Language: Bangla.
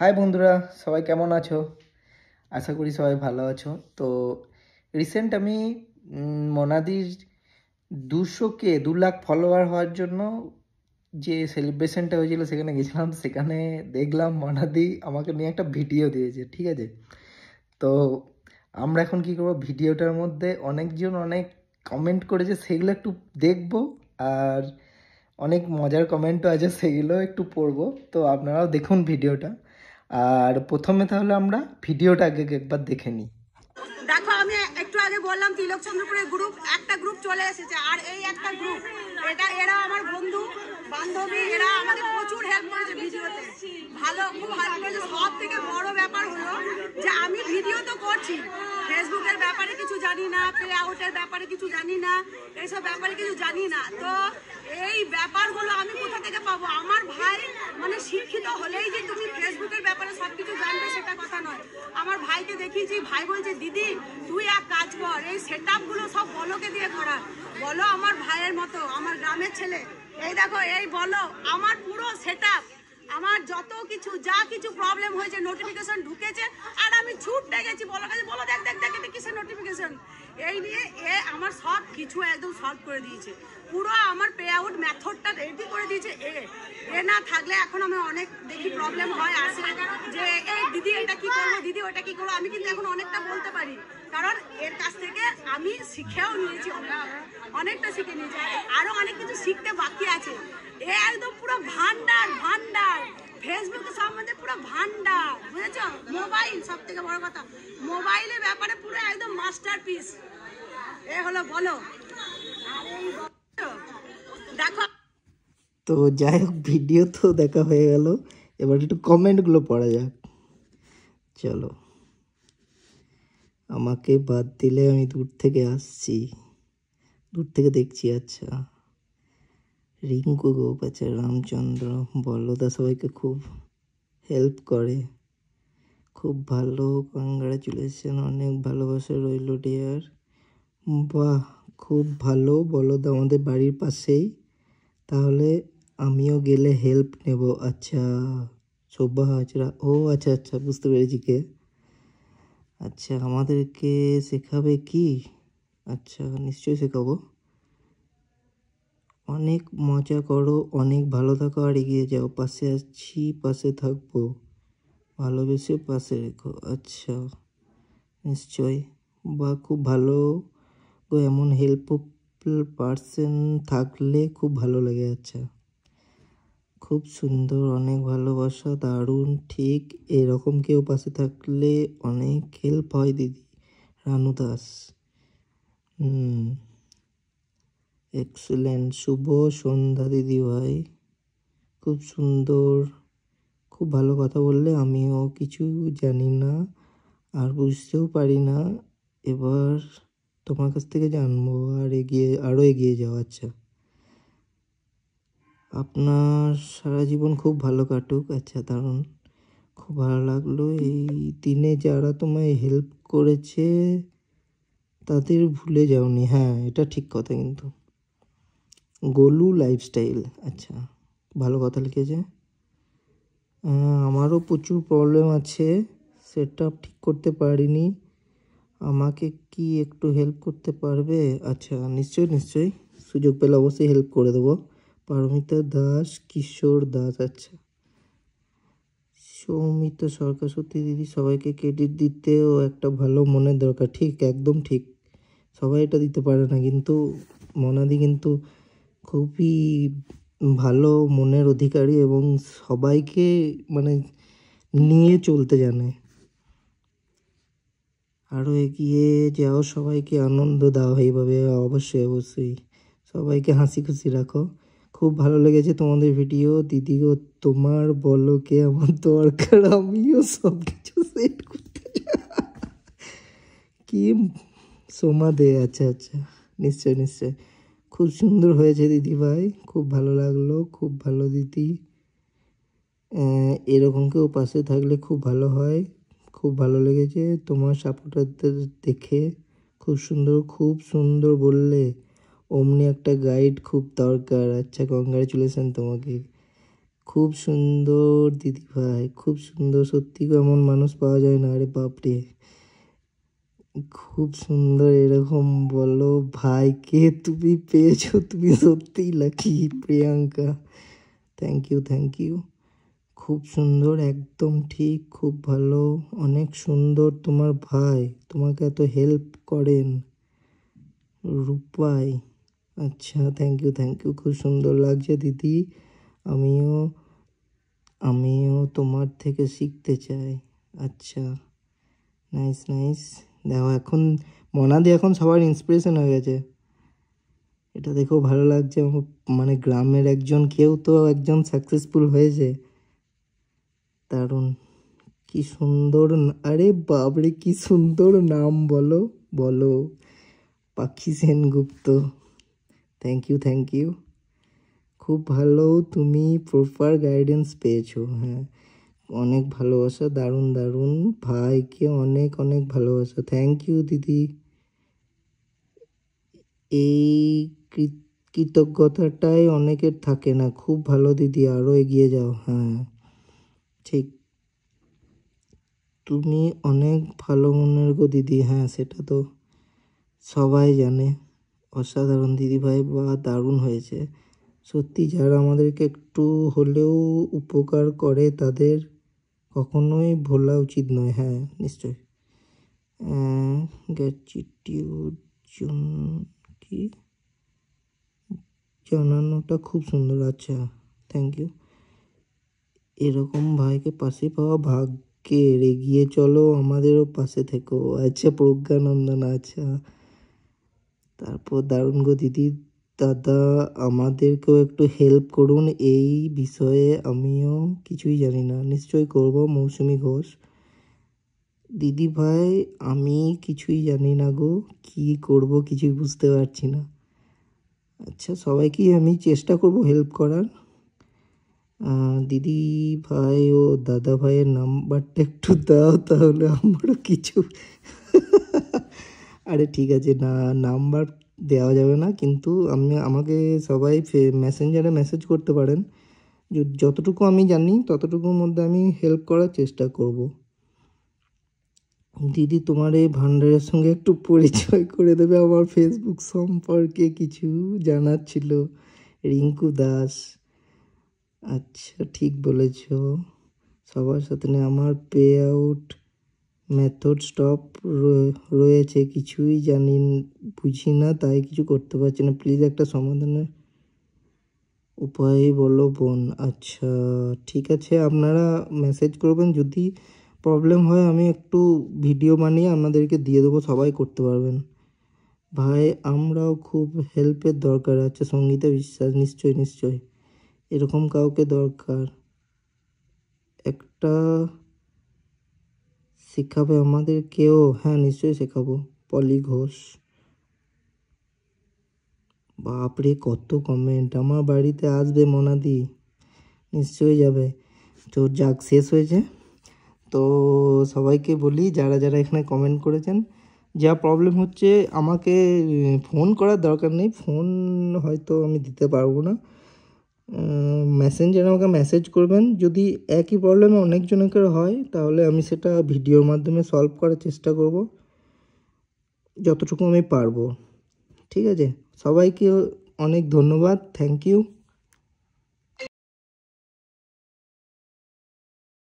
হাই বন্ধুরা, সবাই কেমন আছো? আশা করি সবাই ভালো আছো। তো রিসেন্ট আমি মনাদির 2 লাখ ফলোয়ার হওয়ার জন্য যে সেলিব্রেশনটা হয়েছিল সেখানে গেছিলাম। সেখানে দেখলাম মনাদি আমাকে নিয়ে একটা ভিডিও দিয়েছে, ঠিক আছে? তো আমরা এখন কি করবো, ভিডিওটার মধ্যে অনেকজন অনেক কমেন্ট করেছে, সেগুলো একটু দেখবো। আর অনেক মজার কমেন্টও আছে, সেগুলো একটু পড়বো। তো আপনারাও দেখুন ভিডিওটা। আর প্রথমে তাহলে আমরা ভিডিওটা আগে একবার দেখে নিই। দেখো, আমি একটু আগে বললাম তিলকচন্দ্রপুরের গ্রুপ, একটা গ্রুপ চলে এসেছে। আর এই একটা গ্রুপ, এরা আমার বন্ধু বান্ধবী, এরা আমাদের প্রচুর হেল্প করেছে ভিডিওতে। খুব ভালো করেছে। সব থেকে বড় ব্যাপার হলো যে আমি ভিডিও তো করছি, ফেসবুকের ব্যাপারে কিছু জানি না, প্লে আউটের ব্যাপারে কিছু জানি না, এইসব ব্যাপারে কিছু জানি না। তো এই ব্যাপারগুলো আমি কোথা থেকে পাবো? আমার ভাই মানে শিক্ষিত হলেই যে তুমি ফেসবুকের ব্যাপারে সবকিছু জানবে সেটা কথা নয়। আমার ভাইকে দেখিয়েছি, ভাই বলছে দিদি তুই এক কাজ কর, এই সেট আপগুলো সব বলোকে দিয়ে করা। বলো আমার ভাইয়ের মতো, আমার গ্রামের ছেলে। এই দেখো, এই বলো আমার পুরো সেট আপ, আমার যত কিছু যা কিছু প্রবলেম হয়েছে, নোটিফিকেশন ঢুকেছে আর আমি ছুটতে গেছি বলো কাছে, বলো দেখ দেখ দেখ এটা কিসের নোটিফিকেশন। এই নিয়ে আমার সব কিছু একদম সলভ করে দিয়েছে। পুরো আমার পে আউট মেথডটা রেডি করে দিয়েছে। এ না থাকলে এখন আমি অনেক দেখি প্রবলেম হয়, আসে যে এই দিদি এটা কি করবো, দিদি ওটা কি করবো। আমি কিন্তু এখন অনেকটা বলতে পারি, কারণ এর কাছ থেকে আমি শিখেও নিয়েছি, অনেকটা শিখে নিয়েছি। আরো অনেক কিছু শিখতে বাকি আছে। এ একদম পুরো ভান্ডার ভান্ডার, ফেসবুকের সম্বন্ধে পুরো ভান্ডার, বুঝেছো? মোবাইল সব থেকে বড় কথা, মোবাইলের ব্যাপারে পুরো একদম মাস্টারপিস। এ হলো বলো। দেখো, তো যাই হোক, ভিডিও তো দেখা হয়ে গেল, এবার একটু কমেন্টগুলো পড়া যাক। চলো। আমাকে বাদ দিলে আমি দূর থেকে আসছি, দূর থেকে দেখছি। আচ্ছা, রিঙ্কু গোপাচা, রামচন্দ্র, বল্লদা সবাইকে খুব হেল্প করে, খুব ভালো, কংগ্রাচুলেশন, অনেক ভালোবাসা রইল ডিয়ার। বাহ, খুব ভালো। বল্লদা আমাদের বাড়ির পাশেই, তাহলে আমিও গেলে হেল্প নেব। আচ্ছা, শোভা হাজরা, ও আচ্ছা আচ্ছা, বুঝতে পেরেছি কে। আচ্ছা, আমাদেরকে শেখাবে কি? আচ্ছা, নিশ্চয়ই শেখাবো। অনেক মজা করো, অনেক ভালো থাকো আর এগিয়ে যাও। পাশে আছি, পাশে থাকবো, ভালোবেসে পাশে রেখো। আচ্ছা, নিশ্চয়। বা খুব ভালো গো, এমন হেল্পফুল পার্সন থাকলে খুব ভালো লাগে। আচ্ছা, খুব সুন্দর, অনেক ভালোবাসা, দারুণ, ঠিক এরকম কেউ পাশে থাকলে অনেক হেল্প হয় দিদি। রানু দাস, এক্সেলেন্ট, শুভ সন্ধ্যা দিদি ভাই, খুব সুন্দর, খুব ভালো কথা বললে। আমিও কিছু জানি না আর বুঝতেও পারি না, এবার তোমার কাছ থেকে জানবো আর আরও এগিয়ে যাও। আচ্ছা, আপনার সারা জীবন খুব ভালো কাটুক। আচ্ছা, দারুণ, খুব ভালো লাগলো। এই দিনে যারা তোমায় হেল্প করেছে তাদের ভুলে যাওনি। হ্যাঁ, এটা ঠিক কথা কিন্তু। গোলু লাইফস্টাইল, আচ্ছা, ভালো কথা লিখেছে। আমারও প্রচুর প্রবলেম আছে, সেটা ঠিক করতে পারিনি, আমাকে কি একটু হেল্প করতে পারবে? আচ্ছা, নিশ্চয়ই নিশ্চয়ই, সুযোগ পেলে অবশ্যই হেল্প করে দেবো। পারমিতা দাস, কিশোর দাস, আচ্ছা। সৌমিতা সরকার, সত্যি দিদি সবাইকে ক্রেডিট দিতেও একটা ভালো মনের দরকার। ঠিক, একদম ঠিক, সবাই এটা দিতে পারে না, কিন্তু মনাদি কিন্তু খুবই ভালো মনের অধিকারী এবং সবাইকে মানে নিয়ে চলতে জানে। আরও এগিয়ে যাও, সবাইকে আনন্দ দাও এইভাবে। অবশ্যই অবশ্যই, সবাইকে হাসি খুশি রাখো। খুব ভালো লেগেছে তোমাদের ভিডিও দিদিও। তোমার বলো কে আমার দরকার, আমিও সব কিছু সেট করতে কি সোমা দে, আচ্ছা আচ্ছা, নিশ্চয় নিশ্চয়, খুব সুন্দর হয়েছে দিদি ভাই, খুব ভালো লাগলো, খুব ভালো দিদি। এরকম কেউ পাশে থাকলে খুব ভালো হয়, খুব ভালো লেগেছে তোমার সাপোর্টারদের দেখে, খুব সুন্দর, খুব সুন্দর বললে। অমনি একটা গাইড খুব দরকার। আচ্ছা, কংগ্রাচুলেশন তোমাকে, খুব সুন্দর দিদি ভাই, খুব সুন্দর। সত্যি গো, এমন মানুষ পাওয়া যায় না। আরে বাপরে, খুব সুন্দর। এরকম বলো ভাইকে তুমি পেয়েছো, তুমি সত্যিই lucky Priyanka. Thank you, thank you. খুব সুন্দর, একদম ঠিক, খুব ভালো, অনেক সুন্দর। তোমার ভাই তোমাকে এত হেল্প করেন, রূপাই। আচ্ছা, থ্যাংক ইউ, থ্যাংক ইউ। খুব সুন্দর লাগছে দিদি। আমিও আমিও তোমার থেকে শিখতে চাই। আচ্ছা, নাইস নাইস। দেখো এখন মনাদি এখন সবার ইন্সপিরেশন হয়ে গেছে। এটা দেখেও ভালো লাগছে। মানে গ্রামের একজন কেউ তো একজন সাকসেসফুল হয়েছে, দারুণ। কি সুন্দর আরে বাবরে, কি সুন্দর নাম। বলো বলো, Pakhi Sengupta. Thank you, thank you. খুব ভালো, তুমি প্রপার গাইডেন্স পেয়েছো। হ্যাঁ, অনেক ভালোবাসা, দারুণ দারুণ। ভাইকে অনেক অনেক ভালোবাসা। থ্যাংক ইউ দিদি। এই কৃতজ্ঞতাটাই অনেকের থাকে না। খুব ভালো দিদি, আরও এগিয়ে যাও। হ্যাঁ ঠিক, তুমি অনেক ভালো মনের গো দিদি। হ্যাঁ, সেটা তো সবাই জানে। অসাধারণ দিদি ভাই, বা দারুণ হয়েছে। সত্যি, যারা আমাদেরকে একটু হলেও উপকার করে তাদের কখনোই ভোলা উচিত নয়। হ্যাঁ নিশ্চয়। গ্র্যাটিটিউড কি জানানোটা খুব সুন্দর। আচ্ছা, থ্যাংক ইউ। এরকম ভাইকে পাশে পাওয়া ভাগ্যের। এগিয়ে চলো, আমাদেরও পাশে থেকো। আচ্ছা, প্রজ্ঞানন্দন। আচ্ছা, তারপর দারুণ গো দিদি। দাদা, আমাদেরকেও একটু হেল্প করুন এই বিষয়ে, আমিও কিছুই জানি না। নিশ্চয়ই করব। মৌসুমি ঘোষ। দিদি ভাই, আমি কিছুই জানি না গো, কি করব কিছুই বুঝতে পারছি না। আচ্ছা, সবাইকে আমি চেষ্টা করব হেল্প করার। দিদি ভাই ও দাদা ভাইয়ের নাম্বারটা একটু দাও, তাহলে আমারও কিছু আরে ঠিক আছে, না নাম্বার দেওয়া যাবে না, কিন্তু আমাকে সবাই মেসেঞ্জারে মেসেজ করতে পারেন। যতটুকু আমি জানি ততটুকুর মধ্যে আমি হেল্প করার চেষ্টা করব। দিদি, তোমার এই ভান্ডারের সঙ্গে একটু পরিচয় করে দেবে? আমার ফেসবুক সম্পর্কে কিছু জানার ছিল। রিঙ্কু দাস। আচ্ছা, ঠিক বলেছ। সবার সাথে নেই। আমার পে আউট মেথড স্টপ রয়েছে, কিছুই বুঝি না, তাই কিছু করতে পারছি না। প্লিজ একটা সমাধানের উপায় বলো বোন। আচ্ছা ঠিক আছে, আপনারা মেসেজ করবেন। যদি প্রবলেম হয় আমি একটু ভিডিও বানিয়ে আপনাদেরকে দিয়ে দেবো, সবাই করতে পারবেন। ভাই, আমরাও খুব হেল্পের দরকার আছে। সঙ্গীতা বিশ্বাস। নিশ্চয় নিশ্চয়, এরকম কাউকে দরকার। একটা শেখাবে আমাদেরকেও? হ্যাঁ নিশ্চয়ই শেখাবো। পলি ঘোষ। বাপরে, কত কমেন্ট। আমার বাড়িতে আসবে মনাদি? নিশ্চয়ই যাবে। তো যাক, শেষ হয়েছে। তো সবাইকে বলি, যারা যারা এখানে কমেন্ট করেছেন, যা প্রবলেম হচ্ছে আমাকে ফোন করার দরকার নেই। ফোন হয়তো আমি দিতে পারবো না। মেসেঞ্জারে আমাকে মেসেজ করবেন। যদি একই প্রবলেম অনেকজনের হয়, তাহলে আমি সেটা ভিডিওর মাধ্যমে সলভ করার চেষ্টা করব, যতটুকু আমি পারবো। ঠিক আছে, সবাইকে অনেক ধন্যবাদ। Thank you.